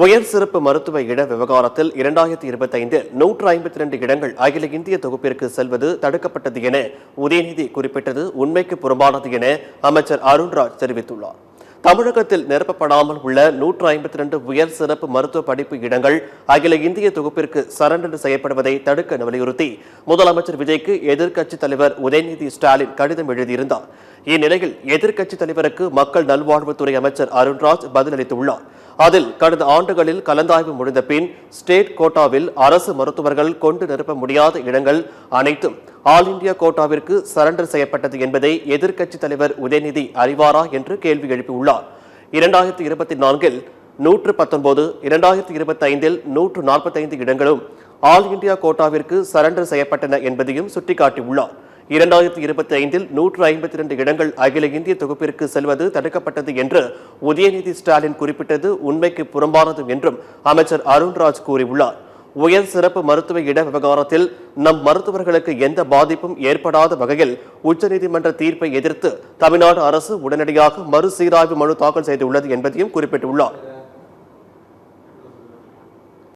உயர் சிறப்பு மருத்துவ இட விவகாரத்தில் 2025 152 இடங்கள் அகில இந்திய தொகுப்பிற்கு செல்வது தடுக்கப்பட்டது என உதயநிதி குறிப்பிட்டது உண்மைக்கு புறம்பானது என அமைச்சர் அருண்ராஜ் தெரிவித்துள்ளார். தமிழகத்தில் நிரப்பப்படாமல் உள்ள 152 உயர் சிறப்பு மருத்துவ படிப்பு இடங்கள் அகில இந்திய தொகுப்பிற்கு சரண்டர் செய்யப்படுவதை தடுக்க வலியுறுத்தி முதலமைச்சர் விஜய்க்கு எதிர்க்கட்சித் தலைவர் உதயநிதி ஸ்டாலின் கடிதம் எழுதியிருந்தார். இந்நிலையில் எதிர்க்கட்சித் தலைவருக்கு மக்கள் நல்வாழ்வுத்துறை அமைச்சர் அருண்ராஜ் பதிலளித்துள்ளார். அதில் கடந்த ஆண்டுகளில் கலந்தாய்வு முடிந்த பின் ஸ்டேட் கோட்டாவில் அரசு மருத்துவர்கள் கொண்டு நிரப்ப முடியாத இடங்கள் அனைத்தும் ஆல் இந்தியா கோட்டாவிற்கு சரண்டர் செய்யப்பட்டது என்பதை எதிர்க்கட்சித் தலைவர் உதயநிதி அறிவாரா என்று கேள்வி எழுப்பியுள்ளார். 2024 119, 2025 145 இடங்களும் ஆல் இந்தியா கோட்டாவிற்கு சரண்டர் செய்யப்பட்டன என்பதையும் சுட்டிக்காட்டியுள்ளார். 2025 152 இடங்கள் அகில இந்திய தொகுப்பிற்கு செல்வது தடுக்கப்பட்டது என்று உதயநிதி ஸ்டாலின் குறிப்பிட்டது உண்மைக்கு புறம்பானது என்றும் அமைச்சர் அருண்ராஜ் கூறியுள்ளார். உயர் சிறப்பு மருத்துவ இட விவகாரத்தில் நம் மருத்துவர்களுக்கு எந்த பாதிப்பும் ஏற்படாத வகையில் உச்சநீதிமன்ற தீர்ப்பை எதிர்த்து தமிழ்நாடு அரசு உடனடியாக மறுசீராய்வு மனு தாக்கல் செய்துள்ளது என்பதையும் குறிப்பிட்டுள்ளார்.